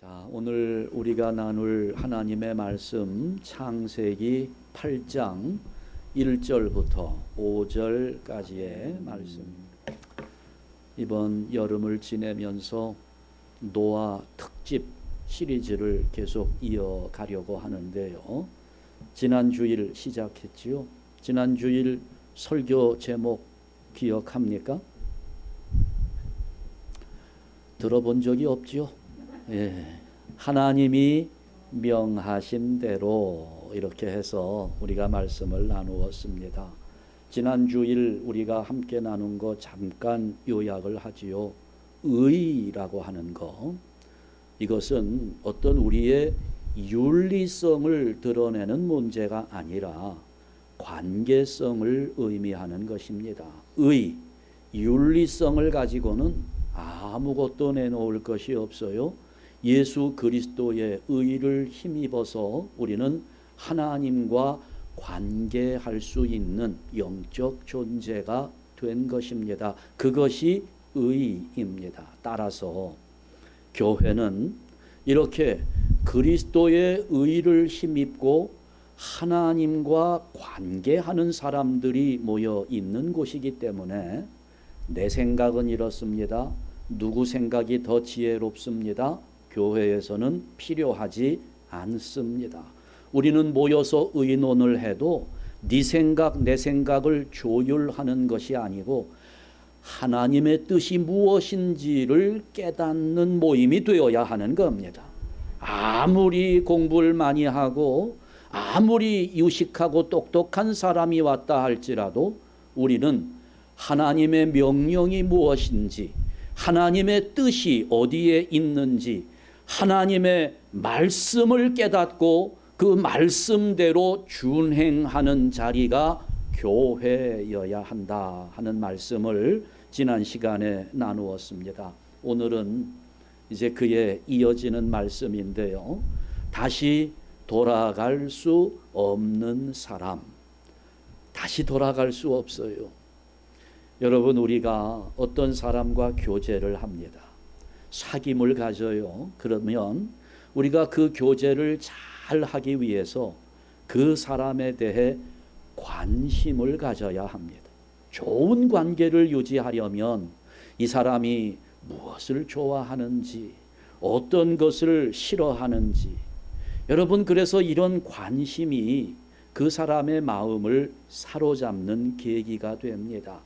자, 오늘 우리가 나눌 하나님의 말씀 창세기 8장 1절부터 5절까지의 말씀. 이번 여름을 지내면서 노아 특집 시리즈를 계속 이어가려고 하는데요. 지난 주일 시작했지요. 지난 주일 설교 제목 기억합니까? 들어본 적이 없지요. 예, 하나님이 명하신 대로 이렇게 해서 우리가 말씀을 나누었습니다. 지난 주일 우리가 함께 나눈 거 잠깐 요약을 하지요. 의라고 하는 거, 이것은 어떤 우리의 윤리성을 드러내는 문제가 아니라 관계성을 의미하는 것입니다. 의, 윤리성을 가지고는 아무것도 내놓을 것이 없어요. 예수 그리스도의 의를 힘입어서 우리는 하나님과 관계할 수 있는 영적 존재가 된 것입니다. 그것이 의입니다. 따라서 교회는 이렇게 그리스도의 의를 힘입고 하나님과 관계하는 사람들이 모여 있는 곳이기 때문에 내 생각은 이렇습니다. 누구 생각이 더 지혜롭습니다. 교회에서는 필요하지 않습니다. 우리는 모여서 의논을 해도 네 생각 내 생각을 조율하는 것이 아니고 하나님의 뜻이 무엇인지를 깨닫는 모임이 되어야 하는 겁니다. 아무리 공부를 많이 하고 아무리 유식하고 똑똑한 사람이 왔다 할지라도 우리는 하나님의 명령이 무엇인지, 하나님의 뜻이 어디에 있는지, 하나님의 말씀을 깨닫고 그 말씀대로 준행하는 자리가 교회여야 한다 하는 말씀을 지난 시간에 나누었습니다. 오늘은 이제 그에 이어지는 말씀인데요. 다시 돌아갈 수 없는 사람. 다시 돌아갈 수 없어요. 여러분, 우리가 어떤 사람과 교제를 합니다. 사귐을 가져요. 그러면 우리가 그 교제를 잘 하기 위해서 그 사람에 대해 관심을 가져야 합니다. 좋은 관계를 유지하려면 이 사람이 무엇을 좋아하는지, 어떤 것을 싫어하는지, 여러분, 그래서 이런 관심이 그 사람의 마음을 사로잡는 계기가 됩니다.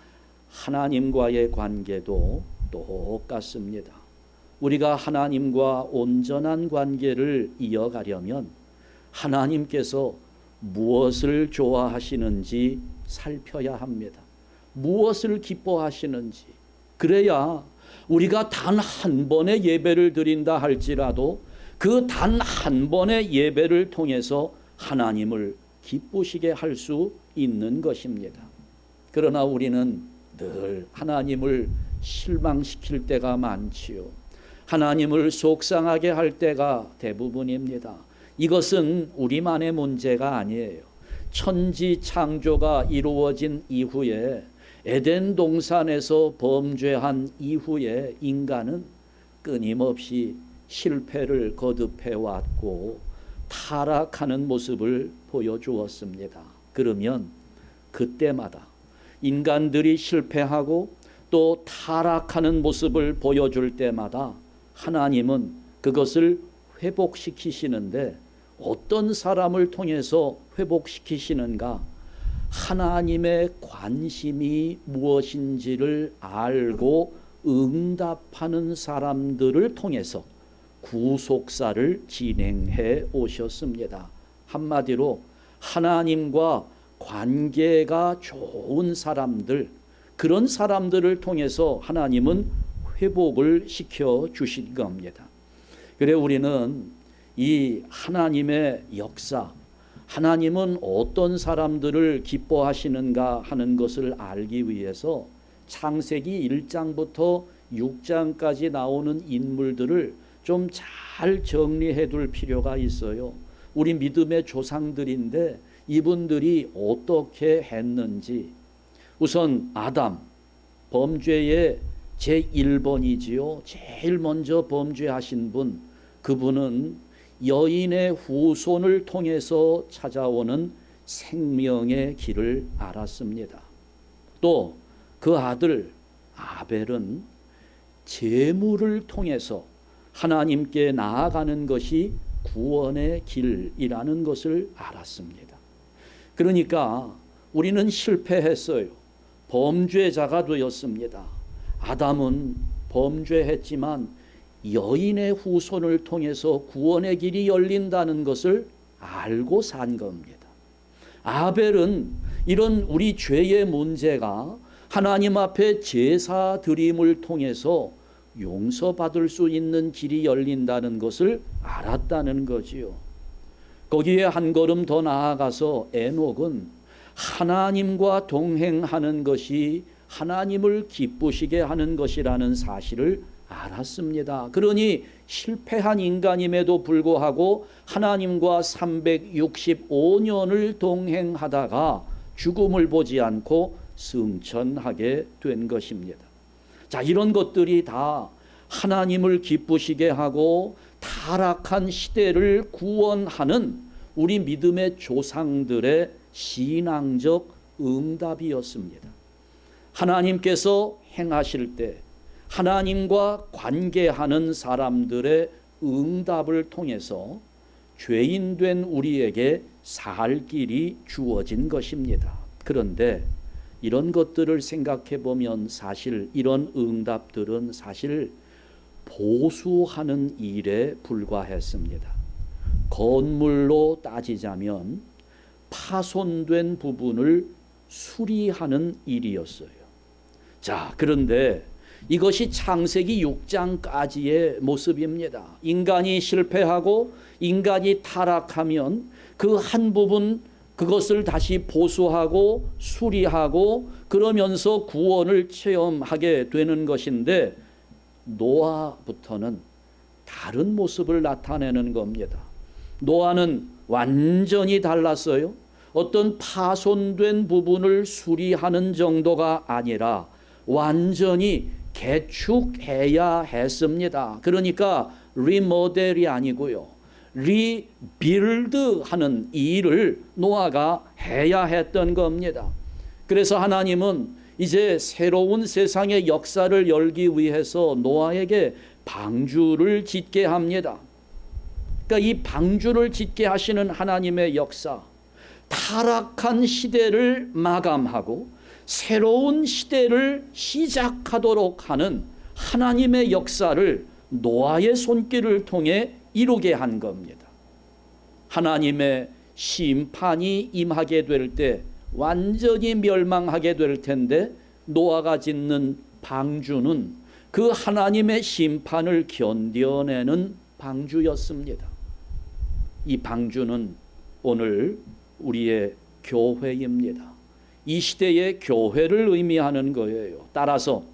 하나님과의 관계도 똑같습니다. 우리가 하나님과 온전한 관계를 이어가려면 하나님께서 무엇을 좋아하시는지 살펴야 합니다. 무엇을 기뻐하시는지. 그래야 우리가 단 한 번의 예배를 드린다 할지라도 그 단 한 번의 예배를 통해서 하나님을 기쁘시게 할 수 있는 것입니다. 그러나 우리는 늘 하나님을 실망시킬 때가 많지요. 하나님을 속상하게 할 때가 대부분입니다. 이것은 우리만의 문제가 아니에요. 천지 창조가 이루어진 이후에, 에덴 동산에서 범죄한 이후에 인간은 끊임없이 실패를 거듭해 왔고 타락하는 모습을 보여주었습니다. 그러면 그때마다 인간들이 실패하고 또 타락하는 모습을 보여줄 때마다 하나님은 그것을 회복시키시는데 어떤 사람을 통해서 회복시키시는가? 하나님의 관심이 무엇인지를 알고 응답하는 사람들을 통해서 구속사를 진행해 오셨습니다. 한마디로 하나님과 관계가 좋은 사람들, 그런 사람들을 통해서 하나님은 회복을 시켜 주신 겁니다. 그래 우리는 이 하나님의 역사, 하나님은 어떤 사람들을 기뻐하시는가 하는 것을 알기 위해서 창세기 1장부터 6장까지 나오는 인물들을 좀 잘 정리해 둘 필요가 있어요. 우리 믿음의 조상들인데 이분들이 어떻게 했는지. 우선 아담, 범죄의 제1번이지요. 제일 먼저 범죄하신 분, 그분은 여인의 후손을 통해서 찾아오는 생명의 길을 알았습니다. 또 그 아들 아벨은 제물을 통해서 하나님께 나아가는 것이 구원의 길이라는 것을 알았습니다. 그러니까 우리는 실패했어요. 범죄자가 되었습니다. 아담은 범죄했지만 여인의 후손을 통해서 구원의 길이 열린다는 것을 알고 산 겁니다. 아벨은 이런 우리 죄의 문제가 하나님 앞에 제사 드림을 통해서 용서받을 수 있는 길이 열린다는 것을 알았다는 거지요. 거기에 한 걸음 더 나아가서 에녹은 하나님과 동행하는 것이 하나님을 기쁘시게 하는 것이라는 사실을 알았습니다. 그러니 실패한 인간임에도 불구하고 하나님과 365년을 동행하다가 죽음을 보지 않고 승천하게 된 것입니다. 자, 이런 것들이 다 하나님을 기쁘시게 하고 타락한 시대를 구원하는 우리 믿음의 조상들의 신앙적 응답이었습니다. 하나님께서 행하실 때 하나님과 관계하는 사람들의 응답을 통해서 죄인된 우리에게 살 길이 주어진 것입니다. 그런데 이런 것들을 생각해 보면 사실 이런 응답들은 사실 보수하는 일에 불과했습니다. 건물로 따지자면 파손된 부분을 수리하는 일이었어요. 자, 그런데 이것이 창세기 6장까지의 모습입니다. 인간이 실패하고 인간이 타락하면 그 한 부분 그것을 다시 보수하고 수리하고 그러면서 구원을 체험하게 되는 것인데 노아부터는 다른 모습을 나타내는 겁니다. 노아는 완전히 달랐어요. 어떤 파손된 부분을 수리하는 정도가 아니라 완전히 개축해야 했습니다. 그러니까 리모델이 아니고요. 리빌드 하는 일을 노아가 해야 했던 겁니다. 그래서 하나님은 이제 새로운 세상의 역사를 열기 위해서 노아에게 방주를 짓게 합니다. 그러니까 이 방주를 짓게 하시는 하나님의 역사, 타락한 시대를 마감하고 새로운 시대를 시작하도록 하는 하나님의 역사를 노아의 손길을 통해 이루게 한 겁니다. 하나님의 심판이 임하게 될 때 완전히 멸망하게 될 텐데 노아가 짓는 방주는 그 하나님의 심판을 견뎌내는 방주였습니다. 이 방주는 오늘 우리의 교회입니다. 이 시대의 교회를 의미하는 거예요. 따라서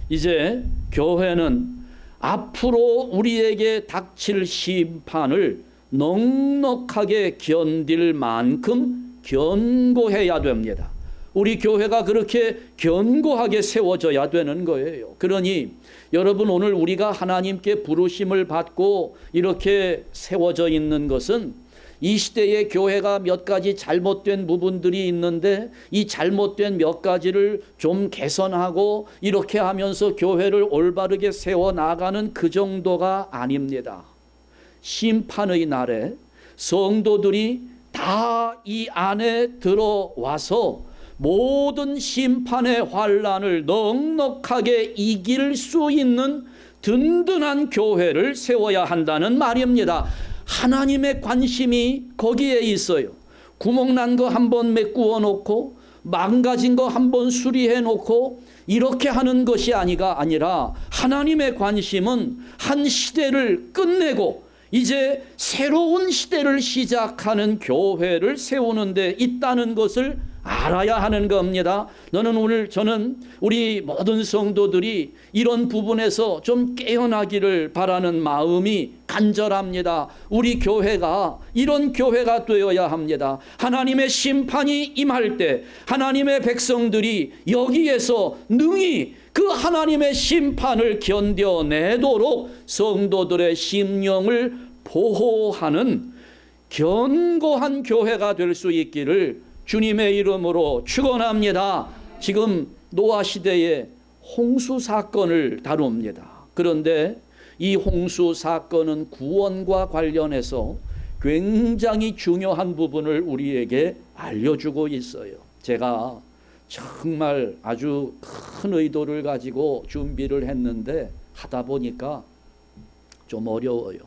이제 교회는 앞으로 우리에게 닥칠 심판을 넉넉하게 견딜 만큼 견고해야 됩니다. 우리 교회가 그렇게 견고하게 세워져야 되는 거예요. 그러니 여러분, 오늘 우리가 하나님께 부르심을 받고 이렇게 세워져 있는 것은 이 시대의 교회가 몇 가지 잘못된 부분들이 있는데 이 잘못된 몇 가지를 좀 개선하고 이렇게 하면서 교회를 올바르게 세워나가는 그 정도가 아닙니다. 심판의 날에 성도들이 다 이 안에 들어와서 모든 심판의 환난을 넉넉하게 이길 수 있는 든든한 교회를 세워야 한다는 말입니다. 하나님의 관심이 거기에 있어요. 구멍난 거 한번 메꾸어 놓고 망가진 거 한번 수리해 놓고 이렇게 하는 것이 아니라 하나님의 관심은 한 시대를 끝내고 이제 새로운 시대를 시작하는 교회를 세우는 데 있다는 것을 알아야 하는 겁니다. 저는 우리 모든 성도들이 이런 부분에서 좀 깨어나기를 바라는 마음이 간절합니다. 우리 교회가 이런 교회가 되어야 합니다. 하나님의 심판이 임할 때 하나님의 백성들이 여기에서 능히 그 하나님의 심판을 견뎌내도록 성도들의 심령을 보호하는 견고한 교회가 될 수 있기를 주님의 이름으로 축원합니다. 지금 노아 시대의 홍수 사건을 다룹니다. 그런데 이 홍수 사건은 구원과 관련해서 굉장히 중요한 부분을 우리에게 알려주고 있어요. 제가 정말 아주 큰 의도를 가지고 준비를 했는데 하다 보니까 좀 어려워요.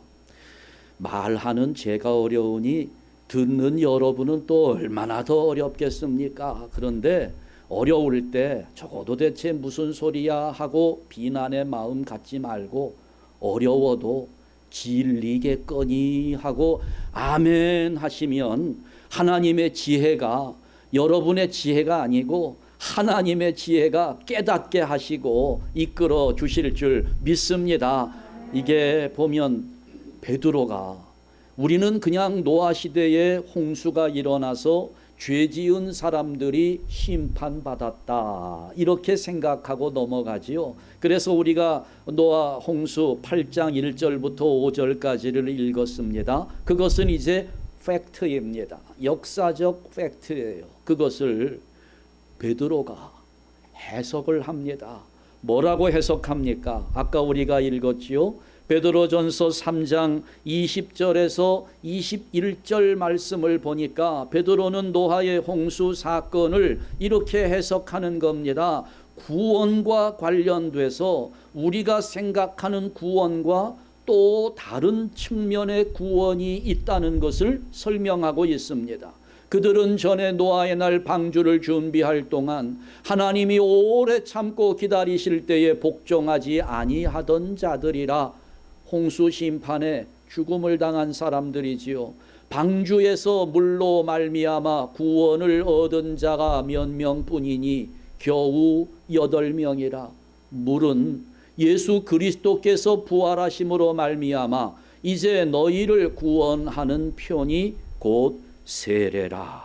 말하는 제가 어려우니 듣는 여러분은 또 얼마나 더 어렵겠습니까? 그런데 어려울 때 저거 도대체 무슨 소리야 하고 비난의 마음 갖지 말고 어려워도 진리겠거니 하고 아멘 하시면 하나님의 지혜가 여러분의 지혜가 아니고 하나님의 지혜가 깨닫게 하시고 이끌어 주실 줄 믿습니다. 이게 보면 베드로가 우리는 그냥 노아 시대에 홍수가 일어나서 죄 지은 사람들이 심판받았다 이렇게 생각하고 넘어가지요. 그래서 우리가 노아 홍수 8장 1절부터 5절까지를 읽었습니다. 그것은 이제 팩트입니다. 역사적 팩트예요. 그것을 베드로가 해석을 합니다. 뭐라고 해석합니까? 아까 우리가 읽었지요. 베드로전서 3장 20절에서 21절 말씀을 보니까 베드로는 노아의 홍수 사건을 이렇게 해석하는 겁니다. 구원과 관련돼서 우리가 생각하는 구원과 또 다른 측면의 구원이 있다는 것을 설명하고 있습니다. 그들은 전에 노아의 날 방주를 준비할 동안 하나님이 오래 참고 기다리실 때에 복종하지 아니하던 자들이라 홍수 심판에 죽음을 당한 사람들이지요. 방주에서 물로 말미암아 구원을 얻은 자가 몇 명뿐이니 겨우 8명이라. 물은 예수 그리스도께서 부활하심으로 말미암아 이제 너희를 구원하는 편이 곧 세례라.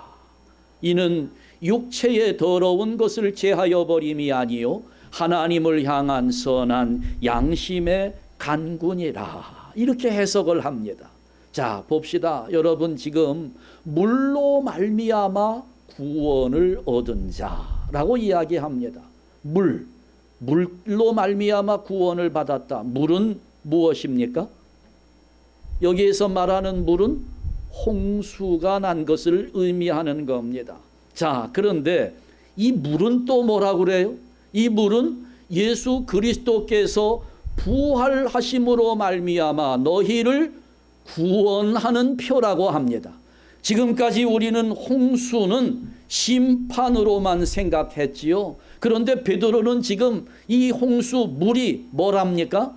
이는 육체의 더러운 것을 제하여 버림이 아니요 하나님을 향한 선한 양심의 간군이라. 이렇게 해석을 합니다. 자, 봅시다. 여러분 지금 물로 말미암아 구원을 얻은 자라고 이야기합니다. 물로 말미암아 구원을 받았다. 물은 무엇입니까? 여기에서 말하는 물은 홍수가 난 것을 의미하는 겁니다. 자, 그런데 이 물은 또 뭐라고 그래요? 이 물은 예수 그리스도께서 부활하심으로 말미암아 너희를 구원하는 표라고 합니다. 지금까지 우리는 홍수는 심판으로만 생각했지요. 그런데 베드로는 지금 이 홍수 물이 뭐랍니까?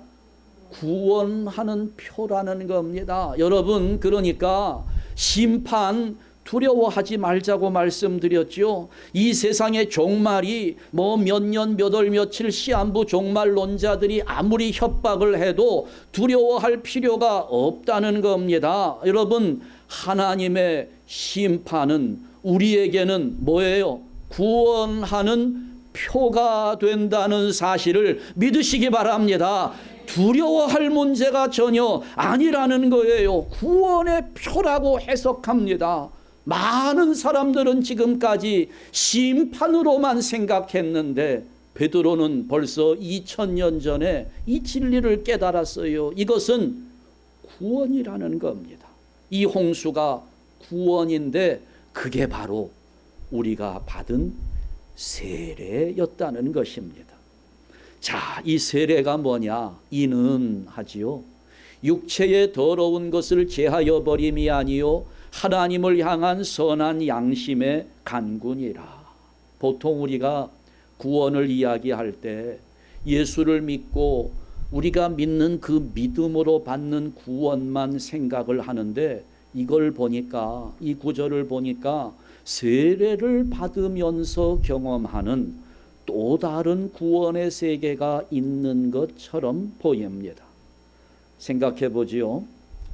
구원하는 표라는 겁니다. 여러분, 그러니까 심판 두려워하지 말자고 말씀드렸죠. 이 세상의 종말이 뭐 몇 년, 몇 월, 며칠 시한부 종말론자들이 아무리 협박을 해도 두려워할 필요가 없다는 겁니다. 여러분, 하나님의 심판은 우리에게는 뭐예요? 구원하는 표가 된다는 사실을 믿으시기 바랍니다. 두려워할 문제가 전혀 아니라는 거예요. 구원의 표라고 해석합니다. 많은 사람들은 지금까지 심판으로만 생각했는데 베드로는 벌써 2000년 전에 이 진리를 깨달았어요. 이것은 구원이라는 겁니다. 이 홍수가 구원인데 그게 바로 우리가 받은 세례였다는 것입니다. 자, 이 세례가 뭐냐? 이는 하지요. 육체의 더러운 것을 제하여 버림이 아니요 하나님을 향한 선한 양심의 간군이라. 보통 우리가 구원을 이야기할 때 예수를 믿고 우리가 믿는 그 믿음으로 받는 구원만 생각을 하는데 이걸 보니까, 이 구절을 보니까 세례를 받으면서 경험하는 또 다른 구원의 세계가 있는 것처럼 보입니다. 생각해 보지요.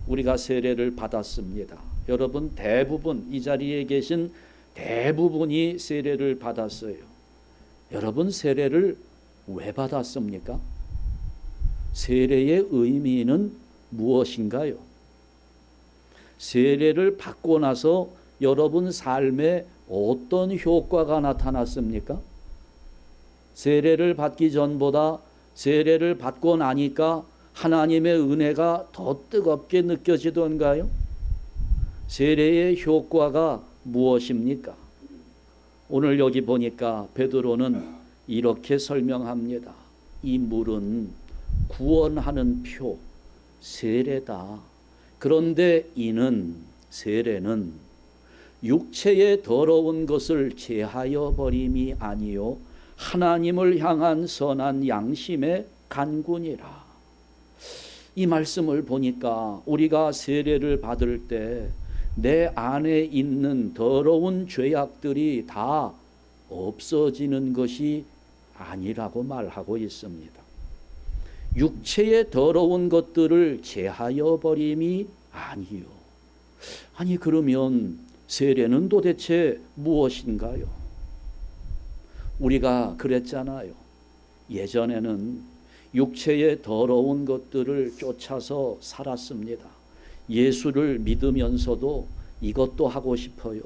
우리가 세례를 받았습니다. 여러분 대부분 이 자리에 계신 대부분이 세례를 받았어요. 여러분 세례를 왜 받았습니까? 세례의 의미는 무엇인가요? 세례를 받고 나서 여러분 삶에 어떤 효과가 나타났습니까? 세례를 받기 전보다 세례를 받고 나니까 하나님의 은혜가 더 뜨겁게 느껴지던가요? 세례의 효과가 무엇입니까? 오늘 여기 보니까 베드로는 이렇게 설명합니다. 이 물은 구원하는 표, 세례다. 그런데 이는 세례는 육체의 더러운 것을 제하여 버림이 아니요 하나님을 향한 선한 양심의 간군이라. 이 말씀을 보니까 우리가 세례를 받을 때 내 안에 있는 더러운 죄악들이 다 없어지는 것이 아니라고 말하고 있습니다. 육체의 더러운 것들을 제하여 버림이 아니요. 아니 그러면 세례는 도대체 무엇인가요? 우리가 그랬잖아요. 예전에는 육체의 더러운 것들을 쫓아서 살았습니다. 예수를 믿으면서도 이것도 하고 싶어요.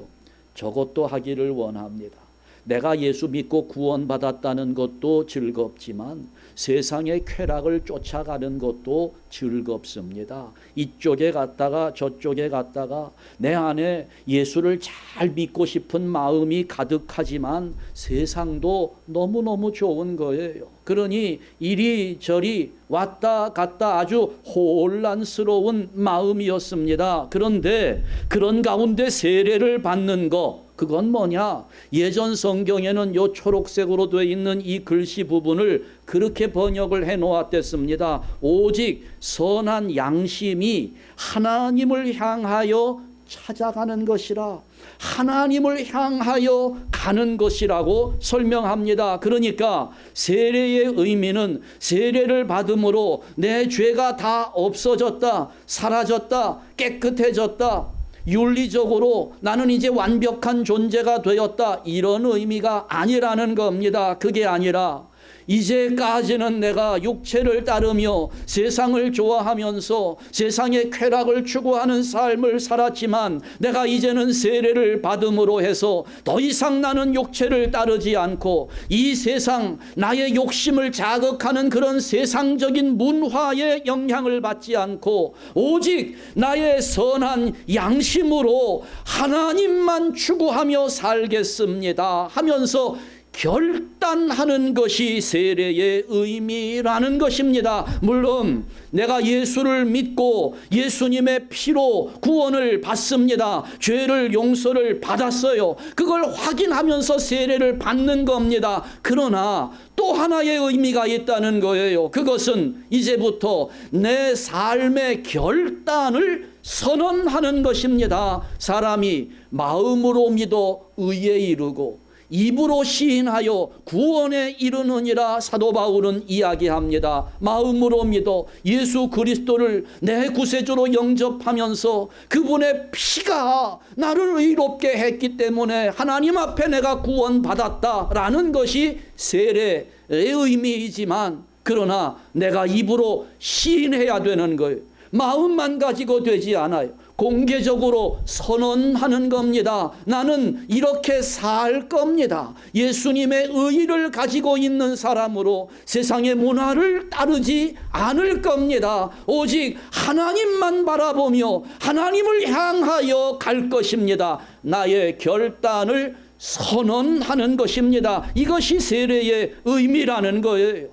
저것도 하기를 원합니다. 내가 예수 믿고 구원받았다는 것도 즐겁지만 세상의 쾌락을 쫓아가는 것도 즐겁습니다. 이쪽에 갔다가 저쪽에 갔다가 내 안에 예수를 잘 믿고 싶은 마음이 가득하지만 세상도 너무너무 좋은 거예요. 그러니 이리저리 왔다 갔다 아주 혼란스러운 마음이었습니다. 그런데 그런 가운데 세례를 받는 거, 그건 뭐냐? 예전 성경에는 요 초록색으로 되어 있는 이 글씨 부분을 그렇게 번역을 해 놓았댔습니다. 오직 선한 양심이 하나님을 향하여 찾아가는 것이라, 하나님을 향하여 가는 것이라고 설명합니다. 그러니까 세례의 의미는 세례를 받음으로 내 죄가 다 없어졌다, 사라졌다, 깨끗해졌다, 윤리적으로 나는 이제 완벽한 존재가 되었다, 이런 의미가 아니라는 겁니다. 그게 아니라 이제까지는 내가 육체를 따르며 세상을 좋아하면서 세상의 쾌락을 추구하는 삶을 살았지만 내가 이제는 세례를 받음으로 해서 더 이상 나는 육체를 따르지 않고 이 세상 나의 욕심을 자극하는 그런 세상적인 문화의 영향을 받지 않고 오직 나의 선한 양심으로 하나님만 추구하며 살겠습니다 하면서 결단하는 것이 세례의 의미라는 것입니다. 물론 내가 예수를 믿고 예수님의 피로 구원을 받습니다. 죄를 용서를 받았어요. 그걸 확인하면서 세례를 받는 겁니다. 그러나 또 하나의 의미가 있다는 거예요. 그것은 이제부터 내 삶의 결단을 선언하는 것입니다. 사람이 마음으로 믿어 의에 이르고 입으로 시인하여 구원에 이르느니라 사도 바울은 이야기합니다. 마음으로 믿어 예수 그리스도를 내 구세주로 영접하면서 그분의 피가 나를 의롭게 했기 때문에 하나님 앞에 내가 구원받았다라는 것이 세례의 의미이지만, 그러나 내가 입으로 시인해야 되는 거예요. 마음만 가지고 되지 않아요. 공개적으로 선언하는 겁니다. 나는 이렇게 살 겁니다. 예수님의 의의를 가지고 있는 사람으로 세상의 문화를 따르지 않을 겁니다. 오직 하나님만 바라보며 하나님을 향하여 갈 것입니다. 나의 결단을 선언하는 것입니다. 이것이 세례의 의미라는 거예요.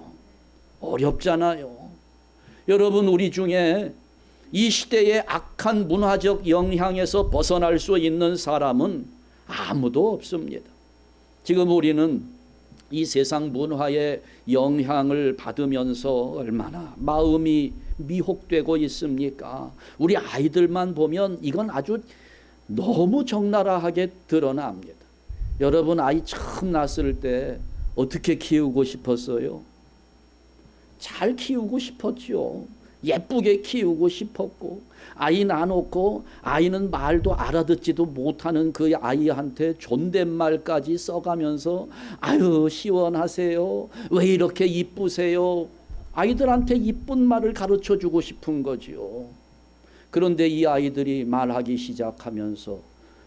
어렵잖아요. 여러분, 우리 중에 이 시대의 악한 문화적 영향에서 벗어날 수 있는 사람은 아무도 없습니다. 지금 우리는 이 세상 문화의 영향을 받으면서 얼마나 마음이 미혹되고 있습니까? 우리 아이들만 보면 이건 아주 너무 적나라하게 드러납니다. 여러분, 아이 처음 낳았을 때 어떻게 키우고 싶었어요? 잘 키우고 싶었죠. 예쁘게 키우고 싶었고, 아이 낳아놓고 아이는 말도 알아듣지도 못하는 그 아이한테 존댓말까지 써가면서 아유 시원하세요, 왜 이렇게 이쁘세요, 아이들한테 이쁜 말을 가르쳐주고 싶은 거지요. 그런데 이 아이들이 말하기 시작하면서,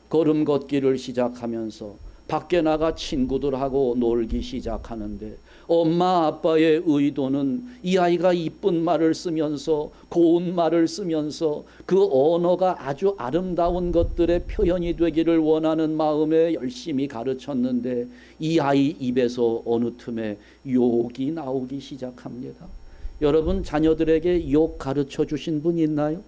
걸음 걷기를 시작하면서 밖에 나가 친구들하고 놀기 시작하는데, 엄마 아빠의 의도는 이 아이가 이쁜 말을 쓰면서, 고운 말을 쓰면서 그 언어가 아주 아름다운 것들의 표현이 되기를 원하는 마음에 열심히 가르쳤는데, 이 아이 입에서 어느 틈에 욕이 나오기 시작합니다. 여러분, 자녀들에게 욕 가르쳐 주신 분 있나요?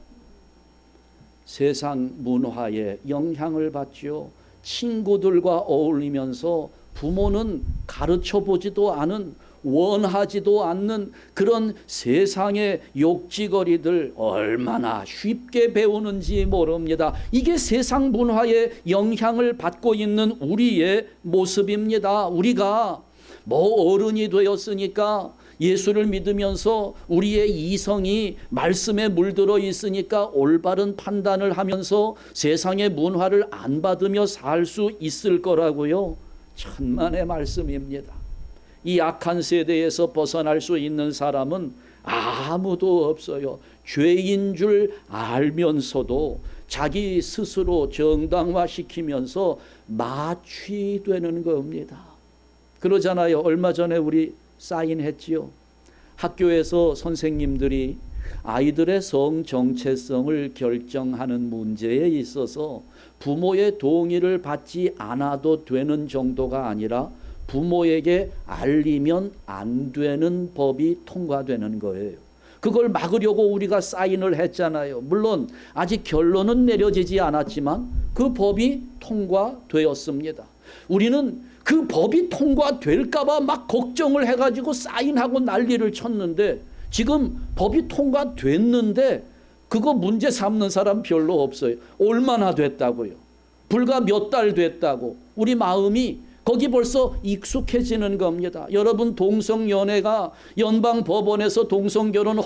세상 문화에 영향을 받죠. 친구들과 어울리면서 부모는 가르쳐 보지도 않은, 원하지도 않는 그런 세상의 욕지거리들 얼마나 쉽게 배우는지 모릅니다. 이게 세상 문화에 영향을 받고 있는 우리의 모습입니다. 우리가 뭐 어른이 되었으니까, 예수를 믿으면서 우리의 이성이 말씀에 물들어 있으니까 올바른 판단을 하면서 세상의 문화를 안 받으며 살 수 있을 거라고요? 천만의 말씀입니다. 이 악한 세대에서 벗어날 수 있는 사람은 아무도 없어요. 죄인 줄 알면서도 자기 스스로 정당화시키면서 마취되는 겁니다. 그러잖아요. 얼마 전에 우리 사인했지요. 학교에서 선생님들이 아이들의 성 정체성을 결정하는 문제에 있어서 부모의 동의를 받지 않아도 되는 정도가 아니라 부모에게 알리면 안 되는 법이 통과되는 거예요. 그걸 막으려고 우리가 사인을 했잖아요. 물론 아직 결론은 내려지지 않았지만 그 법이 통과되었습니다. 우리는 그 법이 통과될까봐 막 걱정을 해가지고 사인하고 난리를 쳤는데, 지금 법이 통과됐는데 그거 문제 삼는 사람 별로 없어요. 얼마나 됐다고요? 불과 몇 달 됐다고. 우리 마음이 거기 벌써 익숙해지는 겁니다. 여러분, 동성연애가 연방법원에서 동성결혼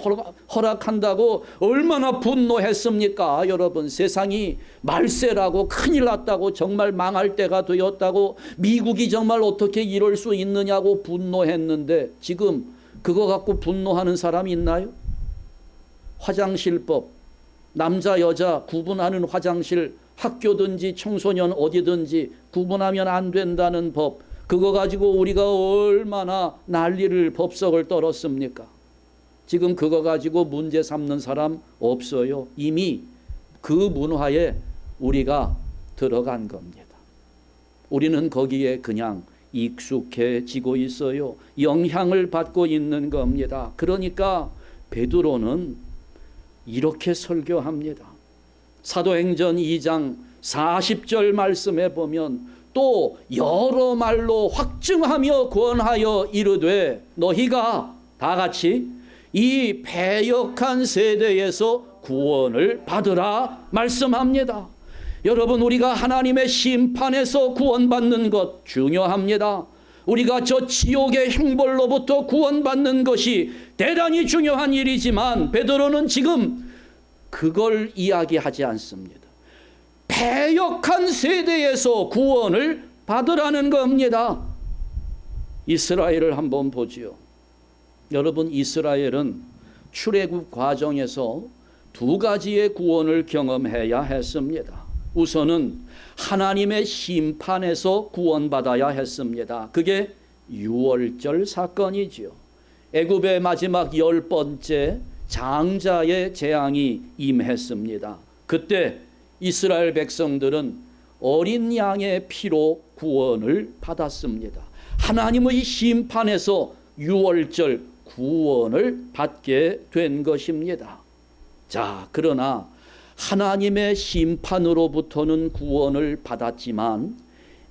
허락한다고 얼마나 분노했습니까? 여러분, 세상이 말세라고, 큰일 났다고, 정말 망할 때가 되었다고, 미국이 정말 어떻게 이럴 수 있느냐고 분노했는데, 지금 그거 갖고 분노하는 사람이 있나요? 화장실법, 남자 여자 구분하는 화장실, 학교든지 청소년 어디든지 구분하면 안 된다는 법, 그거 가지고 우리가 얼마나 난리를, 법석을 떨었습니까? 지금 그거 가지고 문제 삼는 사람 없어요. 이미 그 문화에 우리가 들어간 겁니다. 우리는 거기에 그냥 익숙해지고 있어요. 영향을 받고 있는 겁니다. 그러니까 베드로는 이렇게 설교합니다. 사도행전 2장 40절 말씀에 보면 또 여러 말로 확증하며 권하여 이르되 너희가 다 같이 이 패역한 세대에서 구원을 받으라 말씀합니다. 여러분, 우리가 하나님의 심판에서 구원받는 것 중요합니다. 우리가 저 지옥의 형벌로부터 구원받는 것이 대단히 중요한 일이지만 베드로는 지금 그걸 이야기하지 않습니다. 패역한 세대에서 구원을 받으라는 겁니다. 이스라엘을 한번 보지요. 여러분, 이스라엘은 출애굽 과정에서 두 가지의 구원을 경험해야 했습니다. 우선은 하나님의 심판에서 구원받아야 했습니다. 그게 유월절 사건이지요. 애굽의 마지막 10번째 장자의 재앙이 임했습니다. 그때 이스라엘 백성들은 어린 양의 피로 구원을 받았습니다. 하나님의 심판에서 유월절 구원을 받게 된 것입니다. 자, 그러나 하나님의 심판으로부터는 구원을 받았지만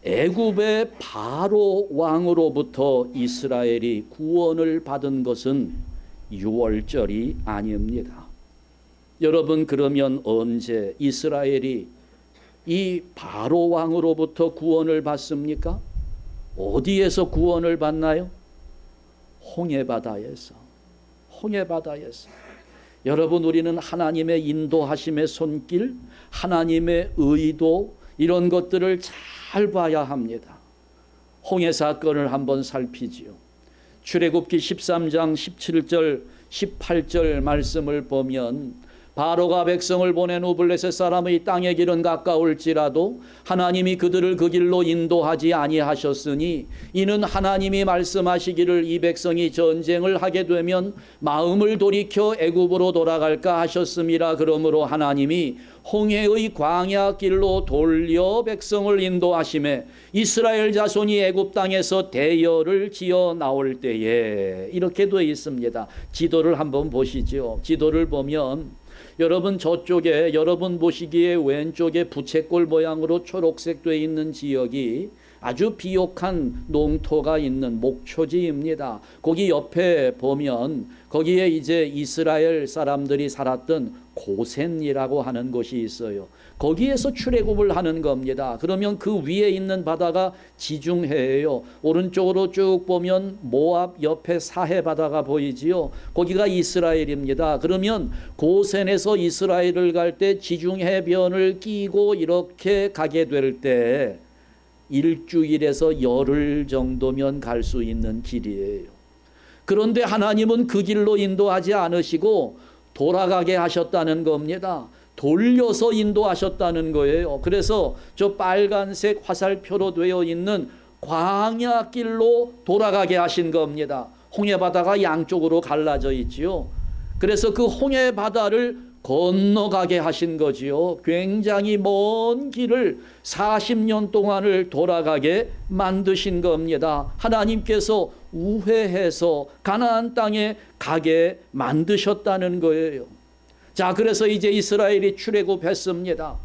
애굽의 바로 왕으로부터 이스라엘이 구원을 받은 것은 유월절이 아닙니다. 여러분, 그러면 언제 이스라엘이 이 바로 왕으로부터 구원을 받습니까? 어디에서 구원을 받나요? 홍해바다에서. 홍해바다에서. 여러분, 우리는 하나님의 인도하심의 손길, 하나님의 의도, 이런 것들을 잘 봐야 합니다. 홍해 사건을 한번 살피지요. 출애굽기 13장 17절 18절 말씀을 보면 바로가 백성을 보낸 후 블레셋 사람의 땅의 길은 가까울지라도 하나님이 그들을 그 길로 인도하지 아니하셨으니 이는 하나님이 말씀하시기를 이 백성이 전쟁을 하게 되면 마음을 돌이켜 애굽으로 돌아갈까 하셨음이라. 그러므로 하나님이 홍해의 광야 길로 돌려 백성을 인도하심에 이스라엘 자손이 애굽 땅에서 대열을 지어 나올 때에, 이렇게 되어 있습니다. 지도를 한번 보시죠. 지도를 보면 여러분, 저쪽에 여러분 보시기에 왼쪽에 부채꼴 모양으로 초록색 되어 있는 지역이 아주 비옥한 농토가 있는 목초지입니다. 거기 옆에 보면 거기에 이제 이스라엘 사람들이 살았던 고센이라고 하는 곳이 있어요. 거기에서 출애굽을 하는 겁니다. 그러면 그 위에 있는 바다가 지중해예요. 오른쪽으로 쭉 보면 모압 옆에 사해 바다가 보이지요. 거기가 이스라엘입니다. 그러면 고센에서 이스라엘을 갈 때 지중해변을 끼고 이렇게 가게 될 때 일주일에서 열흘 정도면 갈 수 있는 길이에요. 그런데 하나님은 그 길로 인도하지 않으시고 돌아가게 하셨다는 겁니다. 돌려서 인도하셨다는 거예요. 그래서 저 빨간색 화살표로 되어 있는 광야길로 돌아가게 하신 겁니다. 홍해바다가 양쪽으로 갈라져 있지요. 그래서 그 홍해바다를 건너가게 하신 거지요. 굉장히 먼 길을 40년 동안을 돌아가게 만드신 겁니다. 하나님께서 우회해서 가나안 땅에 가게 만드셨다는 거예요. 자, 그래서 이제 이스라엘이 출애굽했습니다.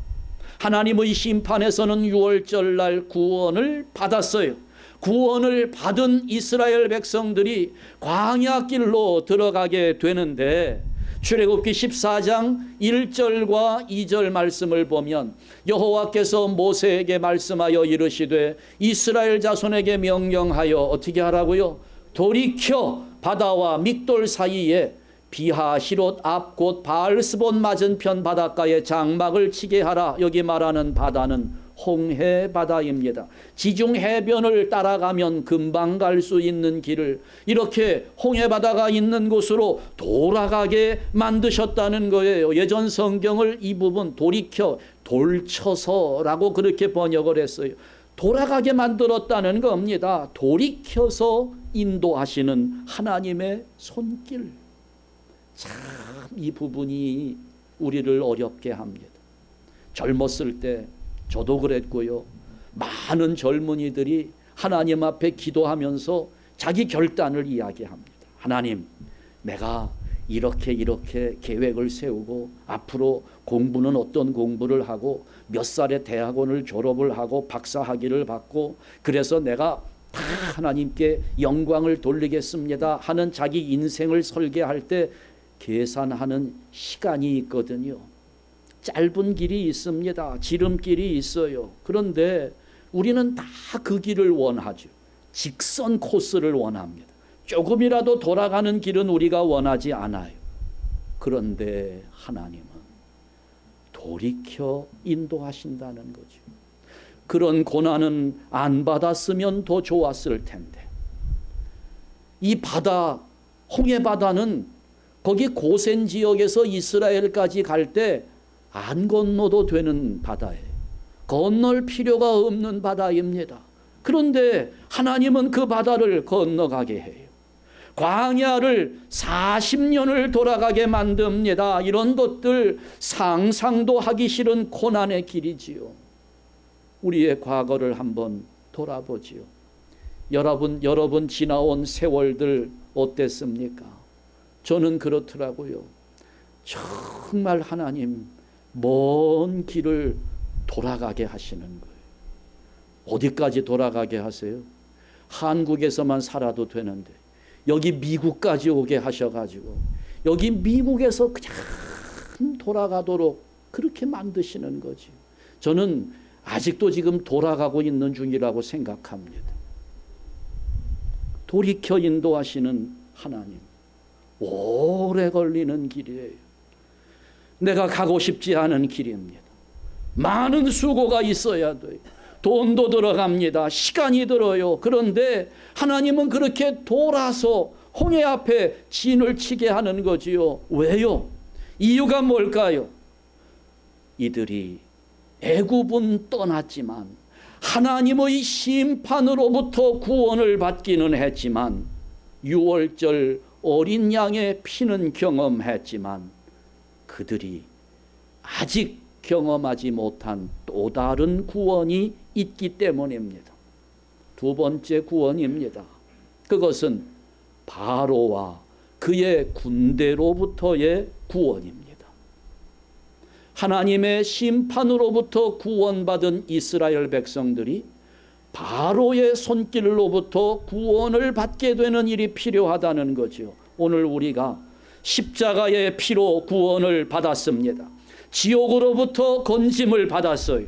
하나님의 심판에서는 6월절 날 구원을 받았어요. 구원을 받은 이스라엘 백성들이 광야길로 들어가게 되는데 출애굽기 14장 1절과 2절 말씀을 보면 여호와께서 모세에게 말씀하여 이르시되 이스라엘 자손에게 명령하여 어떻게 하라고요? 돌이켜 바다와 믹돌 사이에 비하 시롯 앞 곧 바알스본 맞은편 바닷가에 장막을 치게 하라. 여기 말하는 바다는 홍해 바다입니다. 지중 해변을 따라가면 금방 갈 수 있는 길을 이렇게 홍해 바다가 있는 곳으로 돌아가게 만드셨다는 거예요. 예전 성경을 이 부분 돌이켜 돌쳐서라고 그렇게 번역을 했어요. 돌아가게 만들었다는 겁니다. 돌이켜서 인도하시는 하나님의 손길. 참 이 부분이 우리를 어렵게 합니다. 젊었을 때 저도 그랬고요. 많은 젊은이들이 하나님 앞에 기도하면서 자기 결단을 이야기합니다. 하나님, 내가 이렇게 계획을 세우고 앞으로 공부는 어떤 공부를 하고 몇 살에 대학원을 졸업을 하고 박사학위를 받고 그래서 내가 다 하나님께 영광을 돌리겠습니다 하는 자기 인생을 설계할 때 계산하는 시간이 있거든요. 짧은 길이 있습니다. 지름길이 있어요. 그런데 우리는 다 그 길을 원하죠. 직선 코스를 원합니다. 조금이라도 돌아가는 길은 우리가 원하지 않아요. 그런데 하나님은 돌이켜 인도하신다는 거죠. 그런 고난은 안 받았으면 더 좋았을 텐데. 이 바다, 홍해 바다는 거기 고센 지역에서 이스라엘까지 갈 때 안 건너도 되는 바다예요. 건널 필요가 없는 바다입니다. 그런데 하나님은 그 바다를 건너가게 해요. 광야를 40년을 돌아가게 만듭니다. 이런 것들 상상도 하기 싫은 고난의 길이지요. 우리의 과거를 한번 돌아보지요. 여러분 지나온 세월들 어땠습니까? 저는 그렇더라고요. 정말 하나님 먼 길을 돌아가게 하시는 거예요. 어디까지 돌아가게 하세요? 한국에서만 살아도 되는데 여기 미국까지 오게 하셔가지고 여기 미국에서 그냥 돌아가도록 그렇게 만드시는 거지. 저는 아직도 지금 돌아가고 있는 중이라고 생각합니다. 돌이켜 인도하시는 하나님. 오래 걸리는 길이에요. 내가 가고 싶지 않은 길입니다. 많은 수고가 있어야 돼요. 돈도 들어갑니다. 시간이 들어요. 그런데 하나님은 그렇게 돌아서 홍해 앞에 진을 치게 하는 거지요. 왜요? 이유가 뭘까요? 이들이 애굽은 떠났지만 하나님의 심판으로부터 구원을 받기는 했지만 유월절 어린 양의 피는 경험했지만 그들이 아직 경험하지 못한 또 다른 구원이 있기 때문입니다. 두 번째 구원입니다. 그것은 바로와 그의 군대로부터의 구원입니다. 하나님의 심판으로부터 구원받은 이스라엘 백성들이 바로의 손길로부터 구원을 받게 되는 일이 필요하다는 거죠. 오늘 우리가 십자가의 피로 구원을 받았습니다. 지옥으로부터 건짐을 받았어요.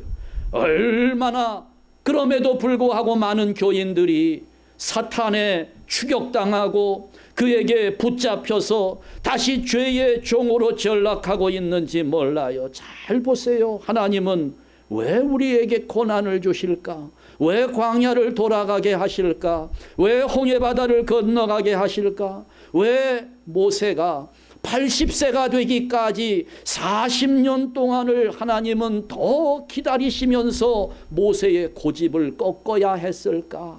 얼마나 그럼에도 불구하고 많은 교인들이 사탄에 추격당하고 그에게 붙잡혀서 다시 죄의 종으로 전락하고 있는지 몰라요. 잘 보세요. 하나님은 왜 우리에게 고난을 주실까? 왜 광야를 돌아가게 하실까? 왜 홍해바다를 건너가게 하실까? 왜 모세가 80세가 되기까지 40년 동안을 하나님은 더 기다리시면서 모세의 고집을 꺾어야 했을까?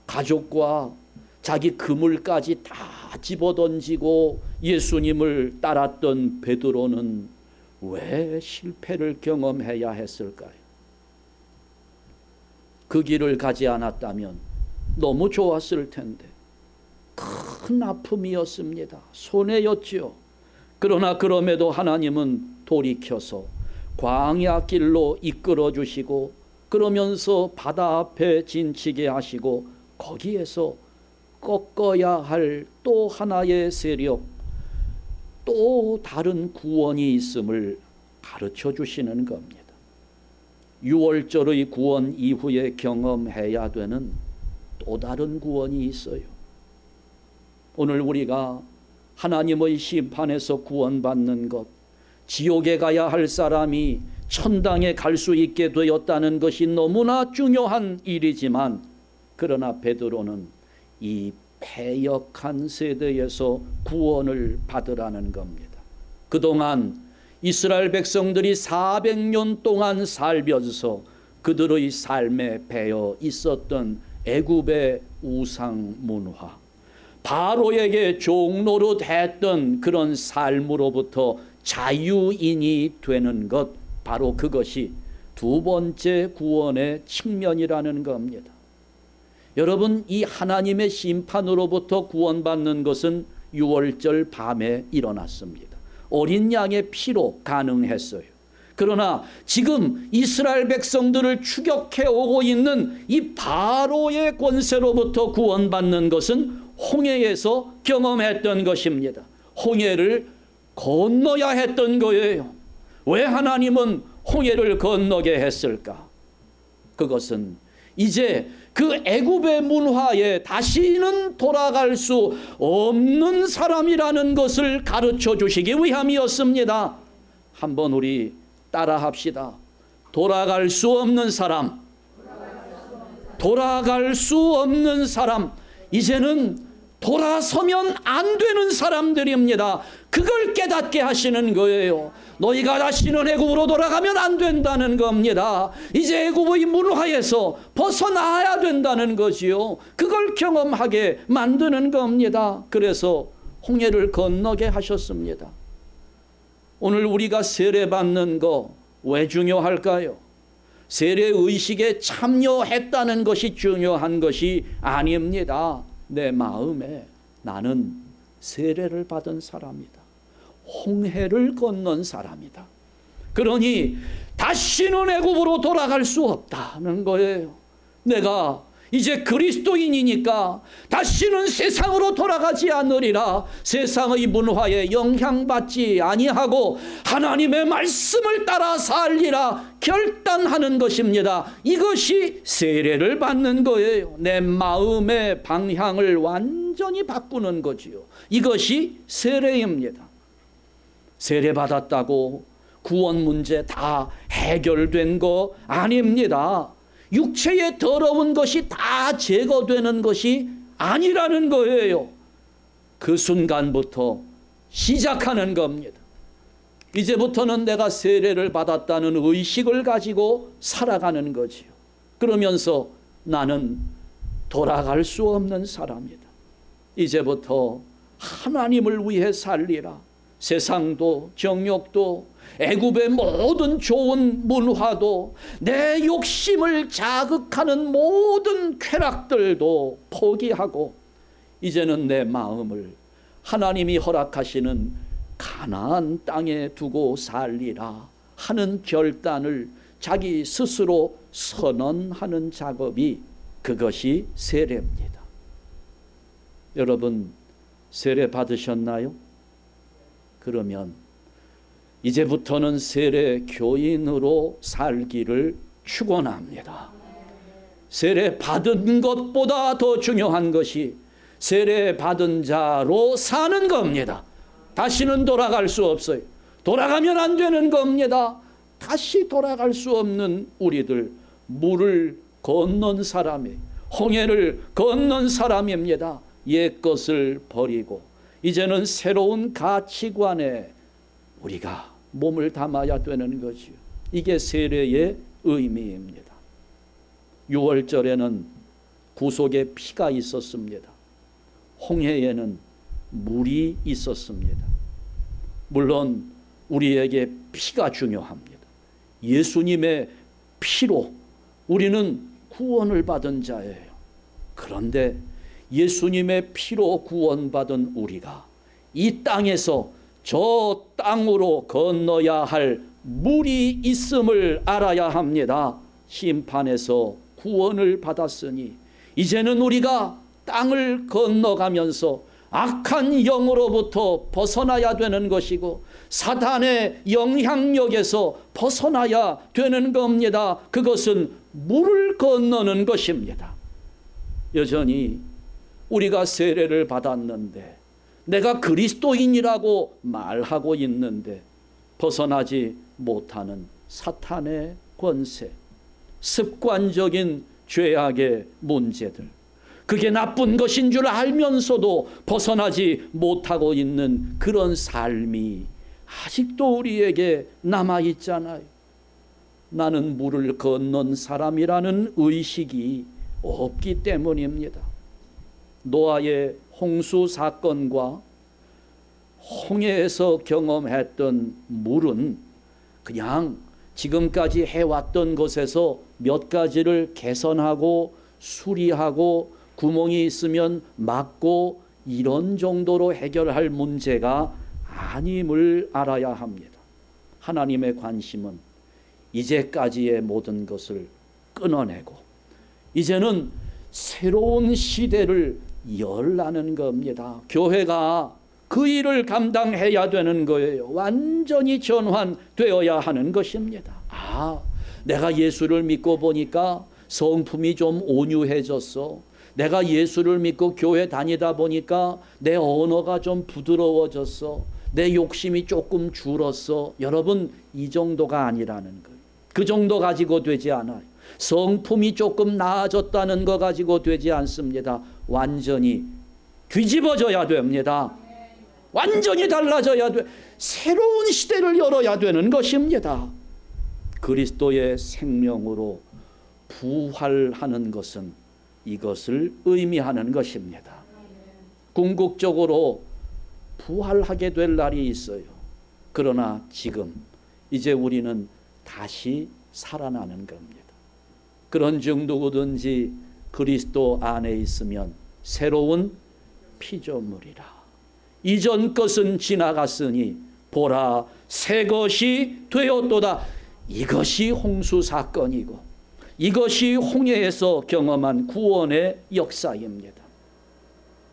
가족과 자기 그물까지 다 집어던지고 예수님을 따랐던 베드로는 왜 실패를 경험해야 했을까요? 그 길을 가지 않았다면 너무 좋았을 텐데 큰 아픔이었습니다. 손해였지요. 그러나 그럼에도 하나님은 돌이켜서 광야 길로 이끌어 주시고 그러면서 바다 앞에 진치게 하시고 거기에서 꺾어야 할 또 하나의 세력, 또 다른 구원이 있음을 가르쳐 주시는 겁니다. 유월절의 구원 이후에 경험해야 되는 또 다른 구원이 있어요. 오늘 우리가 하나님의 심판에서 구원받는 것, 지옥에 가야 할 사람이 천당에 갈 수 있게 되었다는 것이 너무나 중요한 일이지만 그러나 베드로는 이 패역한 세대에서 구원을 받으라는 겁니다. 그동안 이스라엘 백성들이 400년 동안 살면서 그들의 삶에 배어 있었던 애굽의 우상 문화, 바로에게 종노릇 했던 그런 삶으로부터 자유인이 되는 것, 바로 그것이 두 번째 구원의 측면이라는 겁니다. 여러분, 이 하나님의 심판으로부터 구원받는 것은 유월절 밤에 일어났습니다. 어린 양의 피로 가능했어요. 그러나 지금 이스라엘 백성들을 추격해 오고 있는 이 바로의 권세로부터 구원받는 것은 홍해에서 경험했던 것입니다. 홍해를 건너야 했던 거예요. 왜 하나님은 홍해를 건너게 했을까? 그것은 이제 그 애굽의 문화에 다시는 돌아갈 수 없는 사람이라는 것을 가르쳐 주시기 위함이었습니다. 한번 우리 따라합시다. 돌아갈 수 없는 사람. 돌아갈 수 없는 사람. 이제는 돌아서면 안 되는 사람들입니다. 그걸 깨닫게 하시는 거예요. 너희가 다시는 애굽으로 돌아가면 안 된다는 겁니다. 이제 애굽의 문화에서 벗어나야 된다는 거지요. 그걸 경험하게 만드는 겁니다. 그래서 홍해를 건너게 하셨습니다. 오늘 우리가 세례받는 거 왜 중요할까요? 세례 의식에 참여했다는 것이 중요한 것이 아닙니다. 내 마음에 나는 세례를 받은 사람이다. 홍해를 건넌 사람이다. 그러니 다시는 애굽으로 돌아갈 수 없다는 거예요. 내가 이제 그리스도인이니까 다시는 세상으로 돌아가지 않으리라. 세상의 문화에 영향받지 아니하고 하나님의 말씀을 따라 살리라 결단하는 것입니다. 이것이 세례를 받는 거예요. 내 마음의 방향을 완전히 바꾸는 거지요. 이것이 세례입니다. 세례 받았다고 구원 문제 다 해결된 거 아닙니다. 육체의 더러운 것이 다 제거되는 것이 아니라는 거예요. 그 순간부터 시작하는 겁니다. 이제부터는 내가 세례를 받았다는 의식을 가지고 살아가는 거지요. 그러면서 나는 돌아갈 수 없는 사람이다. 이제부터 하나님을 위해 살리라. 세상도 정욕도 애굽의 모든 좋은 문화도 내 욕심을 자극하는 모든 쾌락들도 포기하고 이제는 내 마음을 하나님이 허락하시는 가나안 땅에 두고 살리라 하는 결단을 자기 스스로 선언하는 작업이 그것이 세례입니다. 여러분 세례 받으셨나요? 그러면 이제부터는 세례 교인으로 살기를 축원합니다. 세례 받은 것보다 더 중요한 것이 세례 받은 자로 사는 겁니다. 다시는 돌아갈 수 없어요. 돌아가면 안 되는 겁니다. 다시 돌아갈 수 없는 우리들, 물을 건넌 사람이, 홍해를 건넌 사람입니다. 옛 것을 버리고 이제는 새로운 가치관에 우리가 몸을 담아야 되는 거지요. 이게 세례의 의미입니다. 6월절에는 구속의 피가 있었습니다. 홍해에는 물이 있었습니다. 물론 우리에게 피가 중요합니다. 예수님의 피로 우리는 구원을 받은 자예요. 그런데 예수님의 피로 구원받은 우리가 이 땅에서 저 땅으로 건너야 할 물이 있음을 알아야 합니다. 심판에서 구원을 받았으니 이제는 우리가 땅을 건너가면서 악한 영으로부터 벗어나야 되는 것이고 사탄의 영향력에서 벗어나야 되는 겁니다. 그것은 물을 건너는 것입니다. 여전히 우리가 세례를 받았는데 내가 그리스도인이라고 말하고 있는데 벗어나지 못하는 사탄의 권세, 습관적인 죄악의 문제들, 그게 나쁜 것인 줄 알면서도 벗어나지 못하고 있는 그런 삶이 아직도 우리에게 남아있잖아요. 나는 물을 건넌 사람이라는 의식이 없기 때문입니다. 노아의 홍수 사건과 홍해에서 경험했던 물은 그냥 지금까지 해왔던 것에서 몇 가지를 개선하고 수리하고 구멍이 있으면 막고 이런 정도로 해결할 문제가 아님을 알아야 합니다. 하나님의 관심은 이제까지의 모든 것을 끊어내고 이제는 새로운 시대를 열라는 겁니다. 교회가 그 일을 감당해야 되는 거예요. 완전히 전환되어야 하는 것입니다. 내가 예수를 믿고 보니까 성품이 좀 온유해졌어. 내가 예수를 믿고 교회 다니다 보니까 내 언어가 좀 부드러워졌어. 내 욕심이 조금 줄었어. 여러분, 이 정도가 아니라는 거예요. 그 정도 가지고 되지 않아요. 성품이 조금 나아졌다는 거 가지고 되지 않습니다. 완전히 뒤집어져야 됩니다. 완전히 달라져야 돼. 새로운 시대를 열어야 되는 것입니다. 그리스도의 생명으로 부활하는 것은 이것을 의미하는 것입니다. 궁극적으로 부활하게 될 날이 있어요. 그러나 지금 이제 우리는 다시 살아나는 겁니다. 그런즉 누구든지 그리스도 안에 있으면 새로운 피조물이라. 이전 것은 지나갔으니 보라 새 것이 되었도다. 이것이 홍수 사건이고 이것이 홍해에서 경험한 구원의 역사입니다.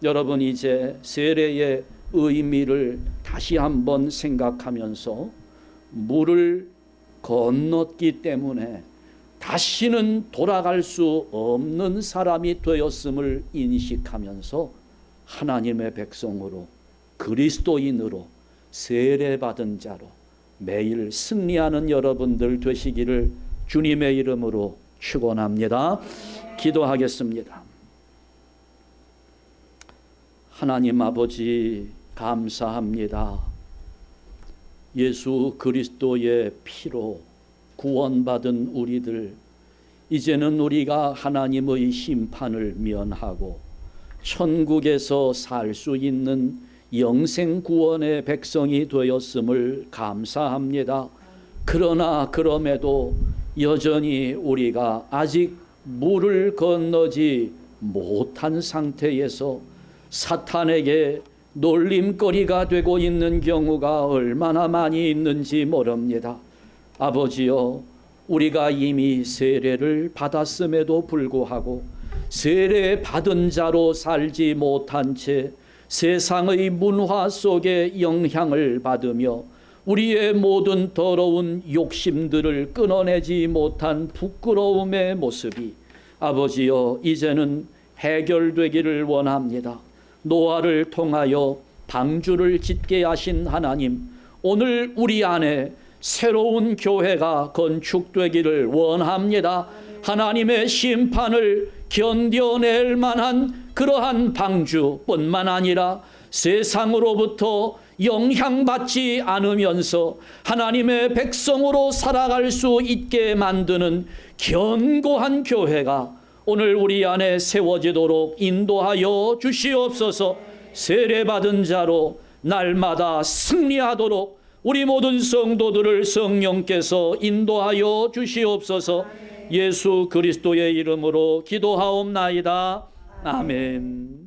여러분, 이제 세례의 의미를 다시 한번 생각하면서 물을 건넜기 때문에 다시는 돌아갈 수 없는 사람이 되었음을 인식하면서 하나님의 백성으로 그리스도인으로 세례받은 자로 매일 승리하는 여러분들 되시기를 주님의 이름으로 축원합니다. 기도하겠습니다. 하나님 아버지 감사합니다. 예수 그리스도의 피로 구원받은 우리들, 이제는 우리가 하나님의 심판을 면하고 천국에서 살 수 있는 영생 구원의 백성이 되었음을 감사합니다. 그러나 그럼에도 여전히 우리가 아직 물을 건너지 못한 상태에서 사탄에게 놀림거리가 되고 있는 경우가 얼마나 많이 있는지 모릅니다. 아버지여, 우리가 이미 세례를 받았음에도 불구하고 세례 받은 자로 살지 못한 채 세상의 문화 속에 영향을 받으며 우리의 모든 더러운 욕심들을 끊어내지 못한 부끄러움의 모습이 아버지여 이제는 해결되기를 원합니다. 노아를 통하여 방주를 짓게 하신 하나님, 오늘 우리 안에 새로운 교회가 건축되기를 원합니다. 하나님의 심판을 견뎌낼 만한 그러한 방주뿐만 아니라 세상으로부터 영향받지 않으면서 하나님의 백성으로 살아갈 수 있게 만드는 견고한 교회가 오늘 우리 안에 세워지도록 인도하여 주시옵소서. 세례받은 자로 날마다 승리하도록 우리 모든 성도들을 성령께서 인도하여 주시옵소서. 예수 그리스도의 이름으로 기도하옵나이다. 아멘.